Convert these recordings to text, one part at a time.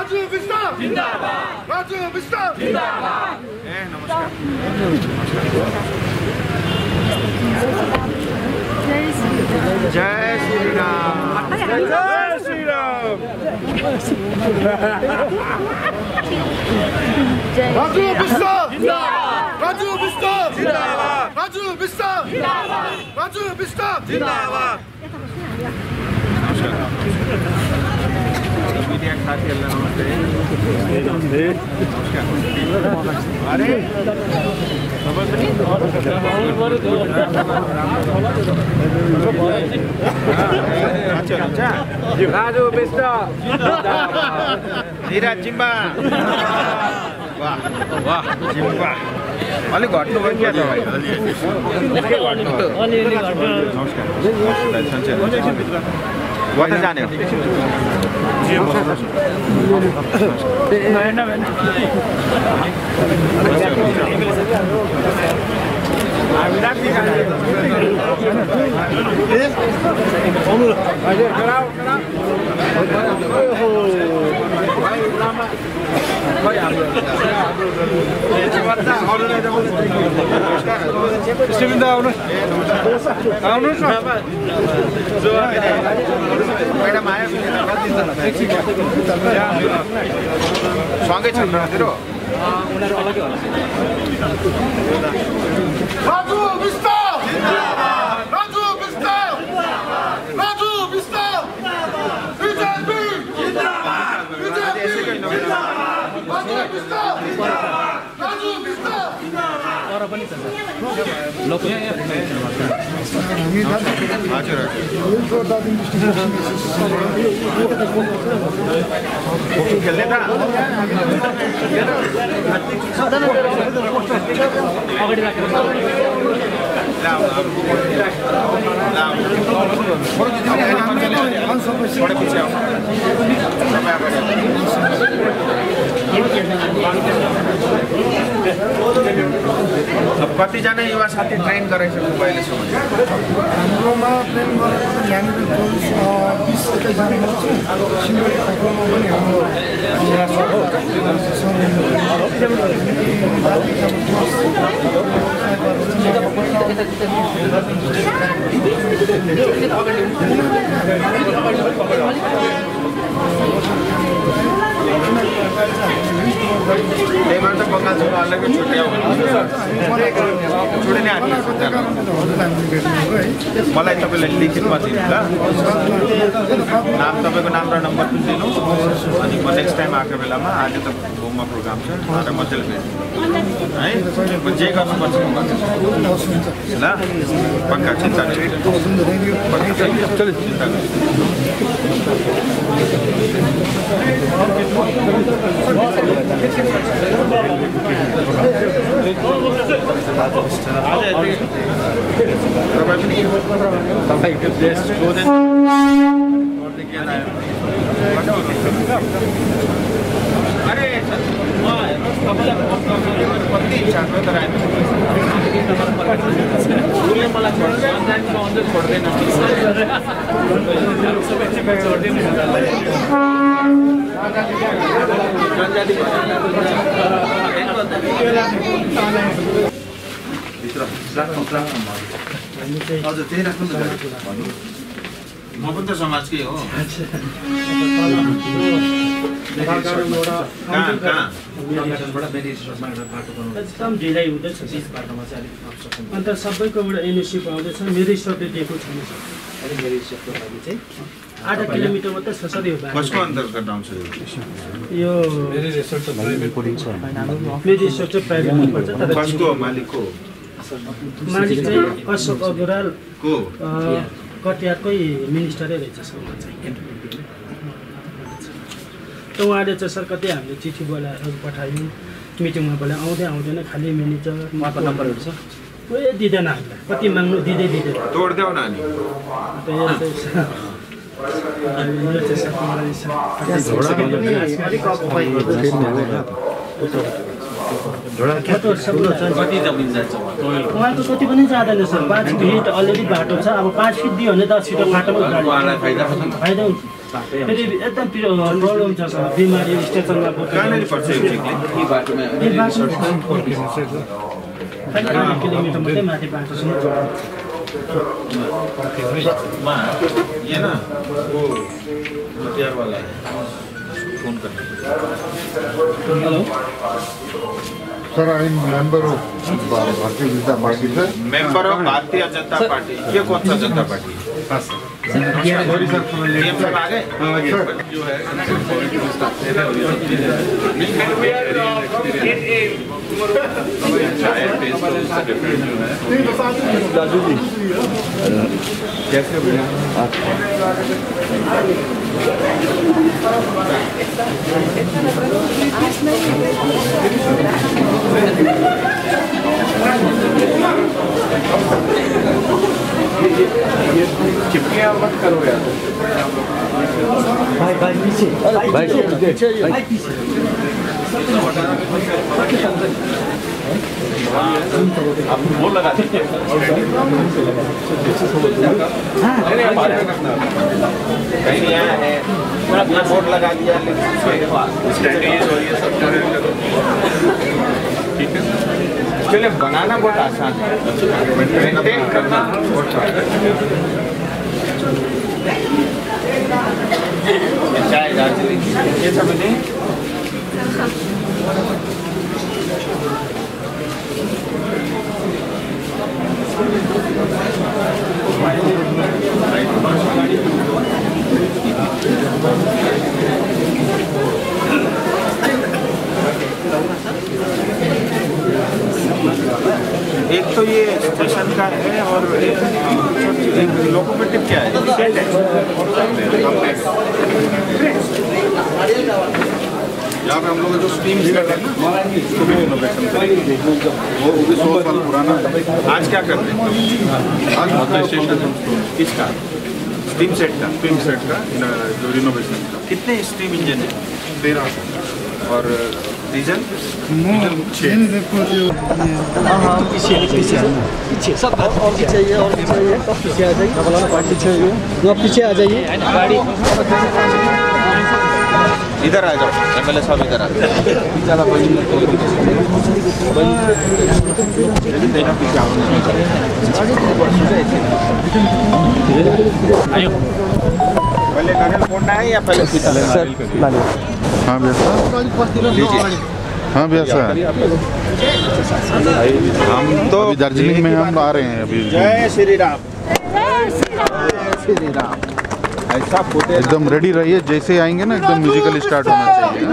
राजु विष्ट जिंदाबाद राजु विष्ट जिंदाबाद नमस्कार जय श्री राम जय श्री राम राजु विष्ट जिंदाबाद राजु विष्ट जिंदाबाद राजु विष्ट जिंदाबाद राजु विष्ट जिंदाबाद मीडिया साथीहरुलाई नमस्ते अरे राजु विष्ट धीरज जिम्बा वाह वाह जिम्बा अलिक घट्नु भयो क्या तपाईँ नमस्कार कता जाने हो सँगै छन् र राजु विष्ट राजु विष्ट राजु विष्ट बिजेपी जिंदाबाद बिजेपी जिंदाबाद राजु विष्ट राजु विष्ट तर पनि छ लोक हजुर खेल्ने त अगाडि राखेर कतिजना युवा साथी ट्रेन गराइसक्नु भयो अहिलेसम्म हाम्रोमा ट्रेन गरेको यहाँनिर 20-21जना सिलगढीमा पनि हाम्रो त्यही भएर त बङ्गाल छोडो अलग्गै छुट्याउ छोडिने मलाई तपाईँले लिखितमा दिनु ल नाम तपाईँको नाम र नम्बर पनि दिनु अनि म नेक्स्ट टाइम आएको बेलामा आज त घुममा प्रोग्राम छ र मजाले भेट्नु है म जे गर्नुपर्छ म गर्छु ल पक्का चिन्ता अरे कति इच्छा छ तर उसले मलाई छोड्दैन हजुर त्यही राख्नु म पनि त समाजकै हो एकदम ढिलाइ हुँदैछ त्यस बाटोमा चाहिँ अलिक अन्त सबैको एउटा इनिसिएटिभ आउँदैछ मेरो स्टपले दिएको छैन मेरो स्टपको लागि चाहिँ 8 किलोमिटर मात्रै छ सर यो बाटो कसको अन्तर्गत आउँछ यो मेरो रिसोर्ट चाहिँ प्राइभेट पर्छ मेरो रिसोर्ट चाहिँ प्राइभेट पर्छ तर कसको मालिकको मालिक चाहिँ अशोक अग्रवाल को कटिहारकै मिनिस्टरै रहेछ सर चाहिँ त उहाँले चाहिँ सर कति हामीले चिठी बोलाएर पठायौँ मिटिङमा बोलाएर आउँदैन खालि म्यानेजर उहाँको नम्बरहरू छ कोही दिँदैन हामीलाई कति माग्नु दिँदैन तोड्देऊ न नि उहाँको कति पनि जाँदैन सर 5 फिट अलरेडी बाटो छ अब 5 फिट दियो भने 10 फिट बाटोमा फाइदा हुन्छ फेरि एकदम प्रब्लम छ सर, बिमारी स्टेसनमा कहाँनिर पर्छ यो चाहिँ? यो बाटोमा 8 किलोमिटर मात्रै माथि बाटोसँग ये ना वो मटियार वाला है, फोन करना। Hello sir, I am member of Bharatiya Janata party sir. Member of Bharatiya Janata party. ये कौन सा जनता पार्टी है? सॉरी सर, डीएम साहब आ गए? जो है कैसे चिपकियाँ मत करो यार। भाई पीछे, भाई पीछे। आप बोल लगा दीजिए। कहीं यहाँ है, अपना बोर्ड लगा दिया, स्टैंडीज और ये सब ठीक है। चलिए, बनाना बहुत आसान है, मेंटेन करना बहुत चाय दार्जिलिंग ये सब नहीं। एक तो ये स्टेशन का है और एक लोकोमोटिव क्या है? यहाँ पे हम लोग जो स्टीम कर रहे हैं वो भी 100 साल पुराना है। आज क्या कर रहे हैं? आज स्टेशन किसका? स्टीम सेट का? स्टीम सेट का जो रिनोवेशन का कितने स्टीम इंजन है? 13 और डीजल? पीछे सब और पीछे चाहिए, और पीछे चाहिए, सब पीछे आ जाइए, पीछे आप पीछे आ जाइए। गाड़ी इधर आ जाओ, एमएलए साहब इधर आ जाओ। पहले नारियल फोड़ना है या पहले हाँ भैया साहब, हाँ भैया साहब, हम तो अभी दार्जिलिंग में हम आ रहे हैं अभी। जय श्री राम। श्री राम। ऐसा फुटेज एकदम रेडी रहिए, जैसे आएंगे ना एकदम म्यूजिकल स्टार्ट होना चाहिए।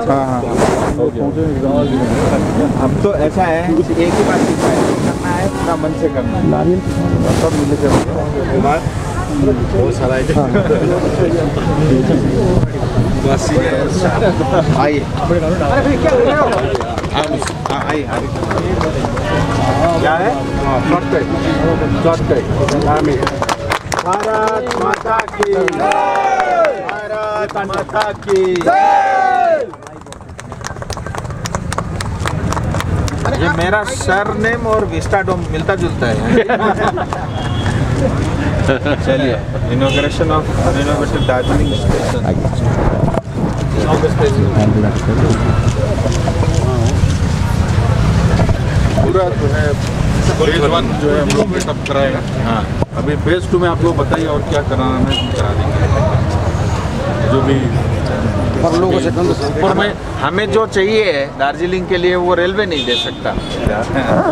हाँ, हम तो ऐसा है, एक ही बात करना है, अपना मन से करना है, सब मिलकर बहुत सारा आइए। क्या है? भारत माता की, भारत माता की। ये मेरा सरनेम और विस्टाडोम मिलता जुलता है। चलिए, inauguration of innovative Darjeeling station. पूरा जो है फेज 1 जो है हम लोग सेटअप कराएगा। हाँ, अभी फेज 2 में आप लोग बताइए और क्या कराना है, करा देंगे जो भी। और हमें जो चाहिए दार्जिलिंग के लिए वो रेलवे नहीं दे सकता,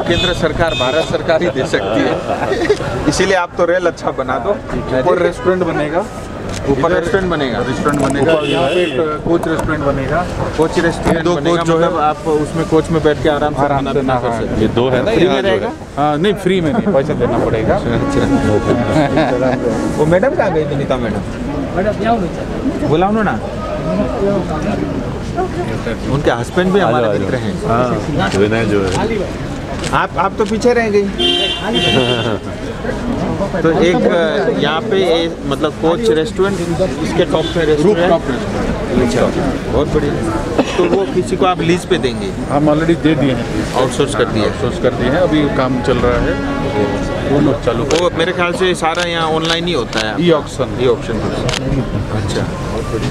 केंद्र सरकार, भारत सरकार ही दे सकती है। इसीलिए आप तो रेल अच्छा बना दो। ऊपर रेस्टोरेंट बनेगा, ऊपर रेस्टोरेंट बनेगा, यहाँ पे एक कोच रेस्टोरेंट बनेगा। कोच रेस्टोरेंट दो बनेगा, कोच जो है मतलब आप उसमें कोच में बैठ के आराम से खाना पीना कर सकते हैं। ये 2 है ना, फ्री में रहेगा? हाँ नहीं, फ्री में नहीं, पैसा देना पड़ेगा। वो मैडम कहाँ गई? विनीता मैडम बुलाओ ना। उनके हस्बैंड भी हमारे मित्र हैं। विनय जो है, आप तो पीछे रह गई। तो एक यहाँ पे मतलब कोच रेस्टोरेंट, इसके टॉप पे रेस्टोरेंट, अच्छा बहुत बढ़िया। तो वो किसी को आप लीज पे देंगे? हम ऑलरेडी दे दिए हैं, आउटसोर्स कर दिए? आउटसोर्स कर दिए हैं, अभी काम चल रहा है, दोनों चालू। तो मेरे ख्याल से सारा यहाँ ऑनलाइन ही होता है, ई ऑक्शन। अच्छा बहुत बढ़िया।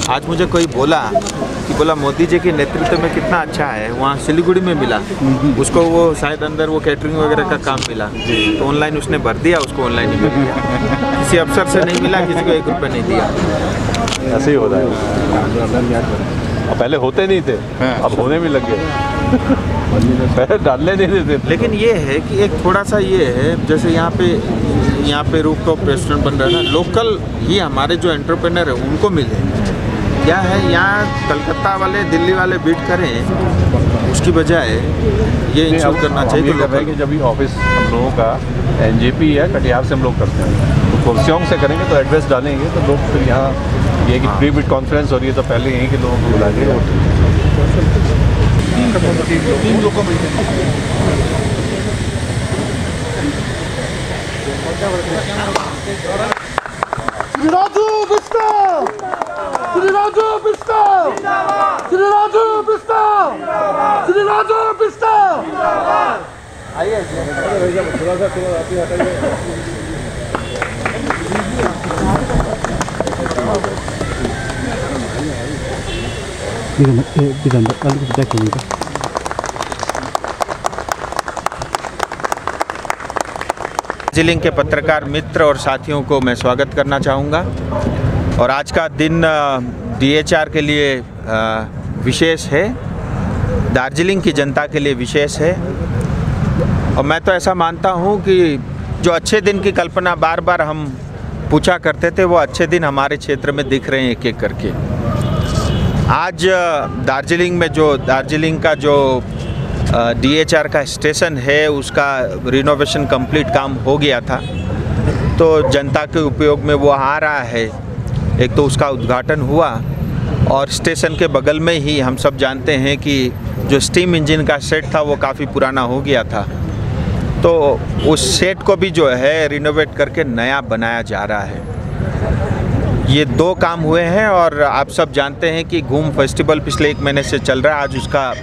आज मुझे कोई बोला मोदी जी के नेतृत्व में कितना अच्छा है, वहाँ सिलीगुड़ी में मिला उसको, वो शायद अंदर वो कैटरिंग वगैरह का काम मिला, तो ऑनलाइन उसने भर दिया, उसको ऑनलाइन ही मिल गया। किसी अफसर से नहीं मिला, किसी को 1 रुपये नहीं दिया। ऐसे ही हो रहा है। अब पहले होते नहीं थे, अब होने भी लग गए। पहले डालने नहीं देते। लेकिन ये है कि एक थोड़ा सा ये है, जैसे यहाँ पे रूफटॉप रेस्टोरेंट बन रहा है ना, लोकल ही हमारे जो एंटरप्रेन्योर है उनको मिले। क्या है, यहाँ कलकत्ता वाले दिल्ली वाले बीट करें उसकी बजाय ये इंश्योर करना चाहिए। तो कि जब ऑफिस हम लोगों का एनजेपी है कटिहार से हम लोग करते हैं, तो कुर्सियों से करेंगे तो एड्रेस डालेंगे तो लोग फिर यहाँ ये कि प्री बिट कॉन्फ्रेंस हो रही है तो पहले यहीं के लोगों को बुला के तीन लोगों में Sriraju Bistal! Sriraju Bistal! Sriraju Bistal! Sriraju Bistal! Darjeeling के पत्रकार मित्र और साथियों को मैं स्वागत करना चाहूँगा। और आज का दिन DHR के लिए विशेष है, दार्जिलिंग की जनता के लिए विशेष है। और मैं तो ऐसा मानता हूँ कि जो अच्छे दिन की कल्पना बार बार हम पूछा करते थे, वो अच्छे दिन हमारे क्षेत्र में दिख रहे हैं एक एक करके। आज दार्जिलिंग का जो DHR का स्टेशन है उसका रिनोवेशन कंप्लीट काम हो गया था, तो जनता के उपयोग में वो आ रहा है। एक तो उसका उद्घाटन हुआ, और स्टेशन के बगल में ही हम सब जानते हैं कि जो स्टीम इंजन का सेट था वो काफ़ी पुराना हो गया था, तो उस सेट को भी जो है रिनोवेट करके नया बनाया जा रहा है। ये 2 काम हुए हैं। और आप सब जानते हैं कि घूम फेस्टिवल पिछले 1 महीने से चल रहा है, आज उसका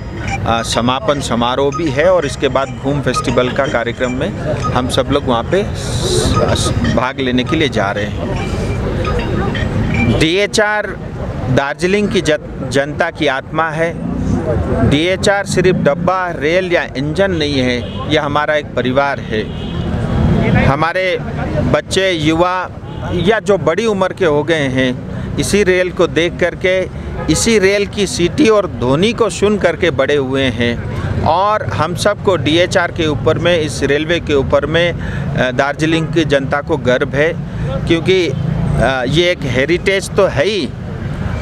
समापन समारोह भी है, और इसके बाद घूम फेस्टिवल का कार्यक्रम में हम सब लोग वहाँ पे भाग लेने के लिए जा रहे हैं। DHR दार्जिलिंग की जनता की आत्मा है। DHR सिर्फ डब्बा, रेल या इंजन नहीं है, यह हमारा एक परिवार है। हमारे बच्चे, युवा या जो बड़ी उम्र के हो गए हैं, इसी रेल को देख करके, इसी रेल की सीटी और ध्वनि को सुन करके बड़े हुए हैं। और हम सबको DHR के ऊपर में, इस रेलवे के ऊपर में दार्जिलिंग की जनता को गर्व है, क्योंकि ये एक हेरिटेज तो है ही,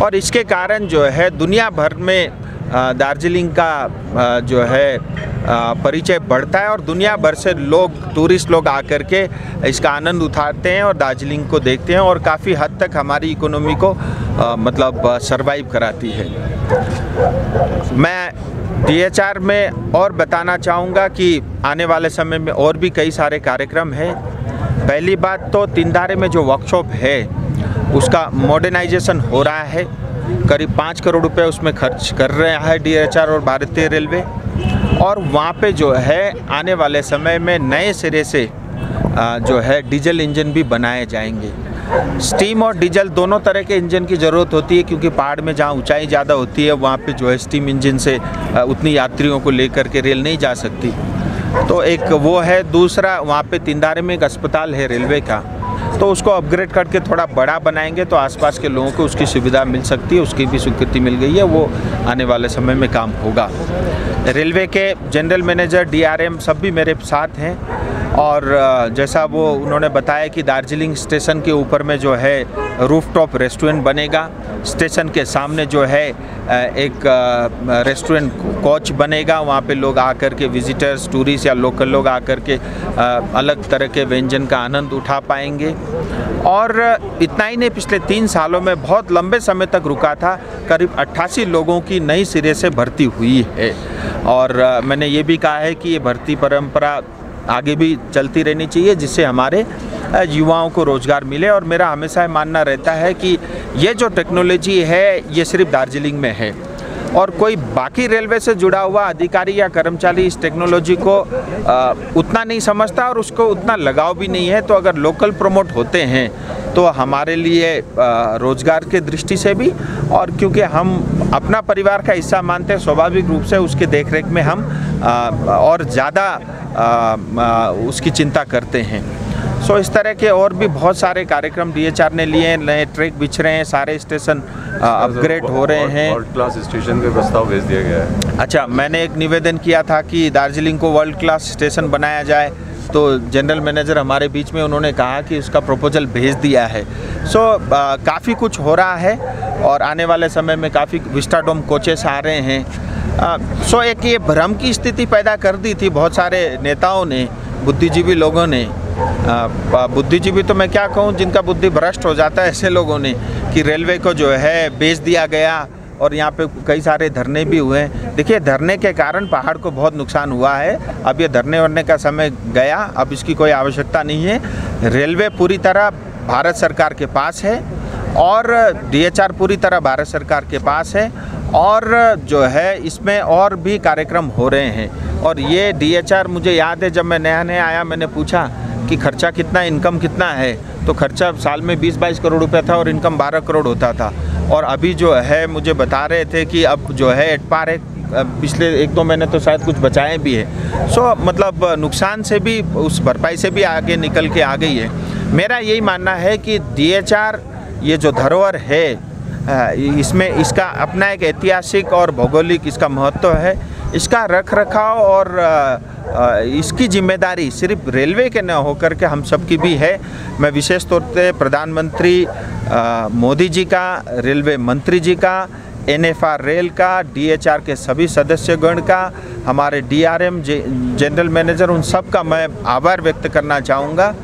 और इसके कारण जो है दुनिया भर में दार्जिलिंग का जो है परिचय बढ़ता है, और दुनिया भर से टूरिस्ट लोग आकर के इसका आनंद उठाते हैं और दार्जिलिंग को देखते हैं, और काफ़ी हद तक हमारी इकोनॉमी को मतलब सरवाइव कराती है। मैं DHR में और बताना चाहूँगा कि आने वाले समय में और भी कई सारे कार्यक्रम हैं। पहली बात तो तिंदारे में जो वर्कशॉप है उसका मॉडर्नाइजेशन हो रहा है, करीब 5 करोड़ रुपए उसमें खर्च कर रहा है DHR और भारतीय रेलवे। और वहाँ पे जो है आने वाले समय में नए सिरे से जो है डीजल इंजन भी बनाए जाएंगे। स्टीम और डीजल दोनों तरह के इंजन की ज़रूरत होती है, क्योंकि पहाड़ में जहाँ ऊंचाई ज़्यादा होती है वहाँ पे जो है स्टीम इंजन से उतनी यात्रियों को लेकर के रेल नहीं जा सकती, तो एक वो है। दूसरा, वहाँ पे तिंदारे में एक अस्पताल है रेलवे का, तो उसको अपग्रेड करके थोड़ा बड़ा बनाएंगे तो आसपास के लोगों को उसकी सुविधा मिल सकती है, उसकी भी स्वीकृति मिल गई है, वो आने वाले समय में काम होगा। रेलवे के जनरल मैनेजर, DRM सब भी मेरे साथ हैं, और जैसा वो उन्होंने बताया कि दार्जिलिंग स्टेशन के ऊपर में जो है रूफटॉप रेस्टोरेंट बनेगा, स्टेशन के सामने जो है एक रेस्टोरेंट कोच बनेगा, वहाँ पे लोग आकर के विजिटर्स, टूरिस्ट या लोकल लोग आकर के अलग तरह के व्यंजन का आनंद उठा पाएंगे। और इतना ही नहीं, पिछले 3 सालों में बहुत लंबे समय तक रुका था, करीब 88 लोगों की नई सिरे से भर्ती हुई है। और मैंने ये भी कहा है कि ये भर्ती परंपरा आगे भी चलती रहनी चाहिए, जिससे हमारे युवाओं को रोज़गार मिले। और मेरा हमेशा मानना रहता है कि ये जो टेक्नोलॉजी है ये सिर्फ दार्जिलिंग में है, और कोई बाकी रेलवे से जुड़ा हुआ अधिकारी या कर्मचारी इस टेक्नोलॉजी को उतना नहीं समझता और उसको उतना लगाव भी नहीं है। तो अगर लोकल प्रमोट होते हैं तो हमारे लिए रोज़गार के दृष्टि से भी, और क्योंकि हम अपना परिवार का हिस्सा मानते हैं, स्वाभाविक रूप से उसके देखरेख में हम और ज़्यादा उसकी चिंता करते हैं। सो इस तरह के और भी बहुत सारे कार्यक्रम DHR ने लिए, नए ट्रैक बिछ रहे हैं, सारे स्टेशन अपग्रेड हो रहे हैं। वर्ल्ड क्लास स्टेशन का प्रस्ताव भेज दिया गया है। अच्छा, मैंने एक निवेदन किया था कि दार्जिलिंग को वर्ल्ड क्लास स्टेशन बनाया जाए, तो जनरल मैनेजर हमारे बीच में उन्होंने कहा कि उसका प्रपोजल भेज दिया है। सो काफ़ी कुछ हो रहा है और आने वाले समय में काफ़ी विस्टाडोम कोचेस आ रहे हैं। सो एक ये भ्रम की स्थिति पैदा कर दी थी बहुत सारे नेताओं ने, बुद्धिजीवी लोगों ने, बुद्धिजीवी तो मैं क्या कहूँ, जिनका बुद्धि भ्रष्ट हो जाता है, ऐसे लोगों ने, कि रेलवे को जो है बेच दिया गया। और यहाँ पे कई सारे धरने भी हुए हैं। देखिए, धरने के कारण पहाड़ को बहुत नुकसान हुआ है। अब ये धरने वरने का समय गया, अब इसकी कोई आवश्यकता नहीं है। रेलवे पूरी तरह भारत सरकार के पास है और DHR पूरी तरह भारत सरकार के पास है, और जो है इसमें और भी कार्यक्रम हो रहे हैं। और ये DHR, मुझे याद है जब मैं नया आया, मैंने पूछा कि खर्चा कितना, इनकम कितना है, तो खर्चा साल में 20-22 करोड़ रुपया था और इनकम 12 करोड़ होता था। और अभी जो है मुझे बता रहे थे कि अब जो है एट पार है, पिछले 1-2 महीने तो शायद कुछ बचाए भी है। सो मतलब नुकसान से भी, उस भरपाई से भी आगे निकल के आ गई है। मेरा यही मानना है कि DHR ये जो धरोहर है, इसमें इसका अपना एक ऐतिहासिक और भौगोलिक इसका महत्व है। इसका रख रखाव और इसकी जिम्मेदारी सिर्फ रेलवे के न होकर के हम सब की भी है। मैं विशेष तौर पे प्रधानमंत्री मोदी जी का, रेलवे मंत्री जी का, NFR रेल का, DHR के सभी सदस्यगण का, हमारे DRM जनरल मैनेजर, उन सब का मैं आभार व्यक्त करना चाहूँगा।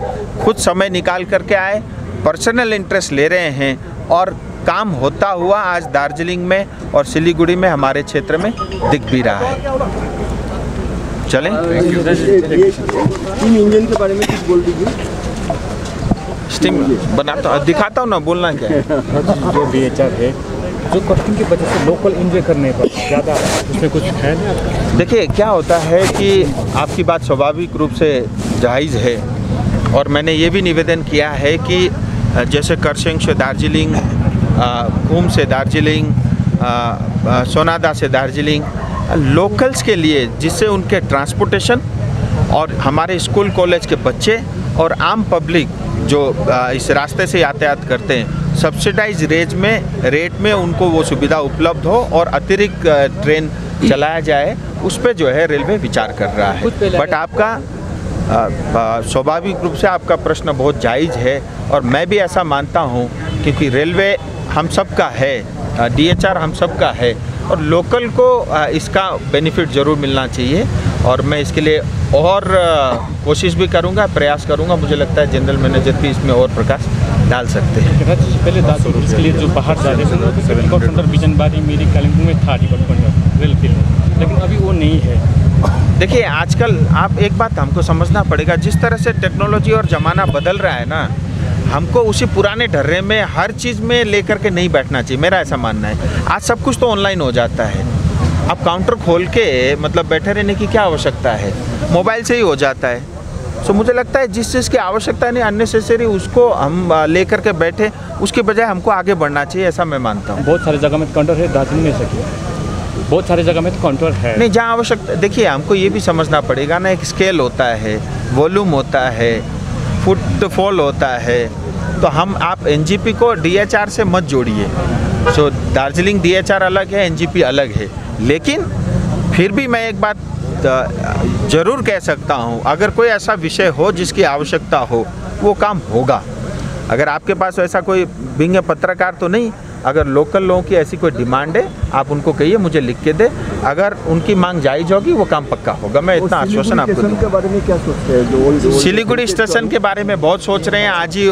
खुद समय निकाल करके आए, पर्सनल इंटरेस्ट ले रहे हैं और काम होता हुआ आज दार्जिलिंग में और सिलीगुड़ी में हमारे क्षेत्र में दिख भी रहा है। चलें, इन इंजन के बारे में कुछ बोल दीजिए। स्टीम बनाता हूँ, दिखाता हूँ ना, बोलना क्या है। जो DHR है, जो कस्टिंग की वजह से लोकल एंजॉय करने पर ज़्यादा उसमें कुछ है। देखिए, क्या होता है कि आपकी बात स्वाभाविक रूप से जायज़ है, और मैंने ये भी निवेदन किया है कि जैसे करसेंग से दार्जिलिंग, कूम से दार्जिलिंग, सोनादा से दार्जिलिंग, लोकल्स के लिए, जिससे उनके ट्रांसपोर्टेशन और हमारे स्कूल कॉलेज के बच्चे और आम पब्लिक जो इस रास्ते से यातायात करते हैं, सब्सिडाइज रेट में उनको वो सुविधा उपलब्ध हो और अतिरिक्त ट्रेन चलाया जाए, उस पर जो है रेलवे विचार कर रहा है। बट आपका स्वाभाविक रूप से आपका प्रश्न बहुत जायज़ है, और मैं भी ऐसा मानता हूँ, क्योंकि रेलवे हम सब का है, DHR हम सब का है, और लोकल को इसका बेनिफिट ज़रूर मिलना चाहिए। और मैं इसके लिए और कोशिश भी करूंगा, प्रयास करूंगा। मुझे लगता है जनरल मैनेजर भी इसमें और प्रकाश डाल सकते हैं। पहले दार्जिलिंग इसके लिए जो बाहर जा रहे थे, बिजनबारी, मेरी कालिम्पोंग में था रेल के लिए, लेकिन अभी वो नहीं है। देखिए, आजकल आप एक बात हमको समझना पड़ेगा, जिस तरह से टेक्नोलॉजी और ज़माना बदल रहा है ना, हमको उसी पुराने ढर्रे में हर चीज़ में लेकर के नहीं बैठना चाहिए। मेरा ऐसा मानना है। आज सब कुछ तो ऑनलाइन हो जाता है, अब काउंटर खोल के मतलब बैठे रहने की क्या आवश्यकता है, मोबाइल से ही हो जाता है। सो मुझे लगता है जिस चीज़ की आवश्यकता नहीं, अननेसेसरी उसको हम लेकर के बैठे, उसके बजाय हमको आगे बढ़ना चाहिए, ऐसा मैं मानता हूँ। बहुत सारी जगह में काउंटर है, दार्जिलिंग में सके, बहुत सारी जगह में तो काउंटर है नहीं, जहाँ आवश्यकता। देखिए, हमको ये भी समझना पड़ेगा ना, एक स्केल होता है, वॉल्यूम होता है, फुटफॉल होता है। तो आप NGP को DHR से मत जोड़िए। सो दार्जिलिंग DHR अलग है, NGP अलग है, लेकिन फिर भी मैं एक बात ज़रूर कह सकता हूँ, अगर कोई ऐसा विषय हो जिसकी आवश्यकता हो, वो काम होगा। अगर आपके पास ऐसा कोई बिंग पत्रकार तो नहीं, अगर लोकल लोगों की ऐसी कोई डिमांड है आप उनको कहिए, मुझे लिख के दे, अगर उनकी मांग जायज़ होगी वो काम पक्का होगा। मैं इतना आश्वासन आपको दूँ। के बारे में क्या सोचते हैं? जो सिलीगुड़ी स्टेशन के बारे में बहुत सोच रहे हैं। आज ही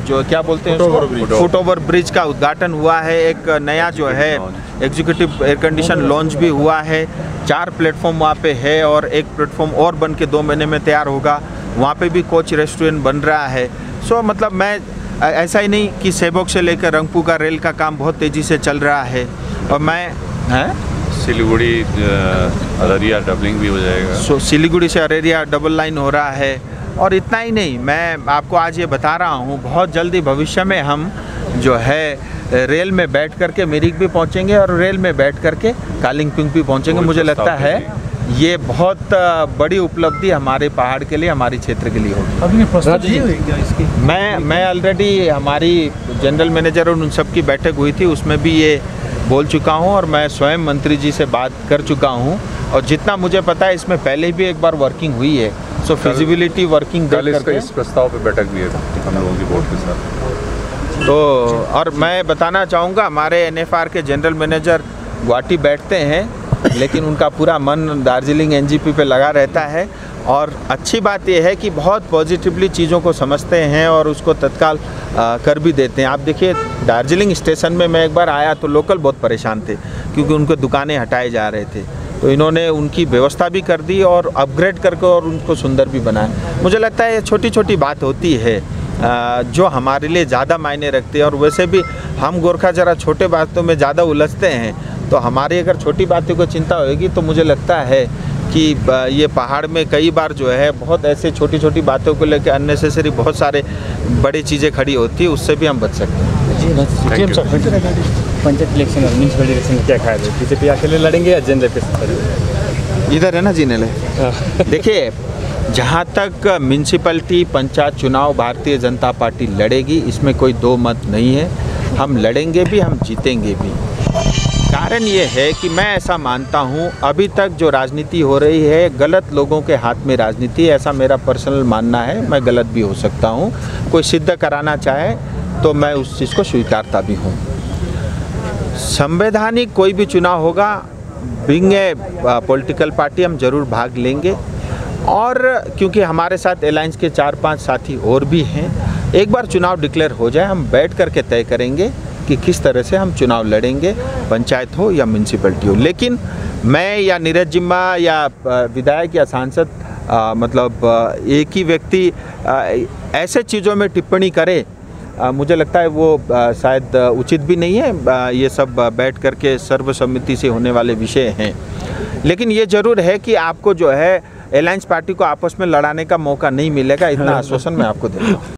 जो क्या बोलते हैं फुट ओवर ब्रिज का उद्घाटन हुआ है। एक नया जो है एग्जीक्यूटिव एयर कंडीशन लॉन्च भी हुआ है। 4 प्लेटफॉर्म वहाँ पे है और एक प्लेटफॉर्म और बन के 2 महीने में तैयार होगा। वहाँ पे भी कोच रेस्टोरेंट बन रहा है। सो मतलब मैं ऐसा ही नहीं कि सेबोक से लेकर रंगपू का रेल का काम बहुत तेज़ी से चल रहा है। और मैं सिलीगुड़ी अररिया डबलिंग भी हो जाएगा। सो सिलीगुड़ी से अररिया डबल लाइन हो रहा है। और इतना ही नहीं, मैं आपको आज ये बता रहा हूँ, बहुत जल्दी भविष्य में हम जो है रेल में बैठ करके मिरिक भी पहुँचेंगे और रेल में बैठ करके कालिंगपिंग भी पहुँचेंगे। मुझे लगता है ये बहुत बड़ी उपलब्धि हमारे पहाड़ के लिए, हमारे क्षेत्र के लिए होगी। मैं ऑलरेडी हमारी जनरल मैनेजर और उन सब की बैठक हुई थी, उसमें भी ये बोल चुका हूँ और मैं स्वयं मंत्री जी से बात कर चुका हूँ। और जितना मुझे पता है इसमें पहले भी एक बार वर्किंग हुई है। सो फिजिबिलिटी वर्किंग करके इस प्रस्ताव पे बैठक भी है हम लोगों की बोर्ड के साथ। तो और मैं बताना चाहूँगा, हमारे NFR के जनरल मैनेजर गुवाहाटी बैठते हैं लेकिन उनका पूरा मन दार्जिलिंग NGP पे लगा रहता है। और अच्छी बात यह है कि बहुत पॉजिटिवली चीज़ों को समझते हैं और उसको तत्काल कर भी देते हैं। आप देखिए दार्जिलिंग स्टेशन में मैं एक बार आया तो लोकल बहुत परेशान थे क्योंकि उनको दुकानें हटाए जा रहे थे। तो इन्होंने उनकी व्यवस्था भी कर दी और अपग्रेड करके और उनको सुंदर भी बनाया। मुझे लगता है ये छोटी छोटी बात होती है जो हमारे लिए ज़्यादा मायने रखती है। और वैसे भी हम गोरखा ज़रा छोटे बातों में ज़्यादा उलझते हैं, तो हमारी अगर छोटी बातों को चिंता होगी तो मुझे लगता है कि ये पहाड़ में कई बार जो है बहुत ऐसे छोटी छोटी बातों को लेकर अननेसेसरी बहुत सारे बड़ी चीज़ें खड़ी होती है, उससे भी हम बच सकते हैं। पंचायत इलेक्शन और म्यूनसिपल इलेक्शन क्या खाया जाए? बीजेपी अकेले लड़ेंगे या जनरल पे? इधर है ना जीने ले। देखिए, जहाँ तक म्यूनसिपलिटी पंचायत चुनाव भारतीय जनता पार्टी लड़ेगी, इसमें कोई दो मत नहीं है। हम लड़ेंगे भी, हम जीतेंगे भी। कारण ये है कि मैं ऐसा मानता हूँ अभी तक जो राजनीति हो रही है गलत लोगों के हाथ में राजनीति है, ऐसा मेरा पर्सनल मानना है। मैं गलत भी हो सकता हूँ, कोई सिद्ध कराना चाहे तो मैं उस चीज़ को स्वीकारता भी हूँ। संवैधानिक कोई भी चुनाव होगा, बीइंग ए पॉलिटिकल पार्टी हम जरूर भाग लेंगे। और क्योंकि हमारे साथ अलायंस के 4-5 साथी और भी हैं, एक बार चुनाव डिक्लेयर हो जाए हम बैठ करके तय करेंगे कि किस तरह से हम चुनाव लड़ेंगे, पंचायत हो या म्यूनसिपलिटी हो। लेकिन मैं या नीरज जिम्मा या विधायक या सांसद मतलब एक ही व्यक्ति ऐसे चीज़ों में टिप्पणी करे, मुझे लगता है वो शायद उचित भी नहीं है। ये सब बैठ करके सर्वसम्मति से होने वाले विषय हैं। लेकिन ये ज़रूर है कि आपको जो है अलायंस पार्टी को आपस में लड़ाने का मौका नहीं मिलेगा, इतना आश्वासन मैं आपको देता हूँ।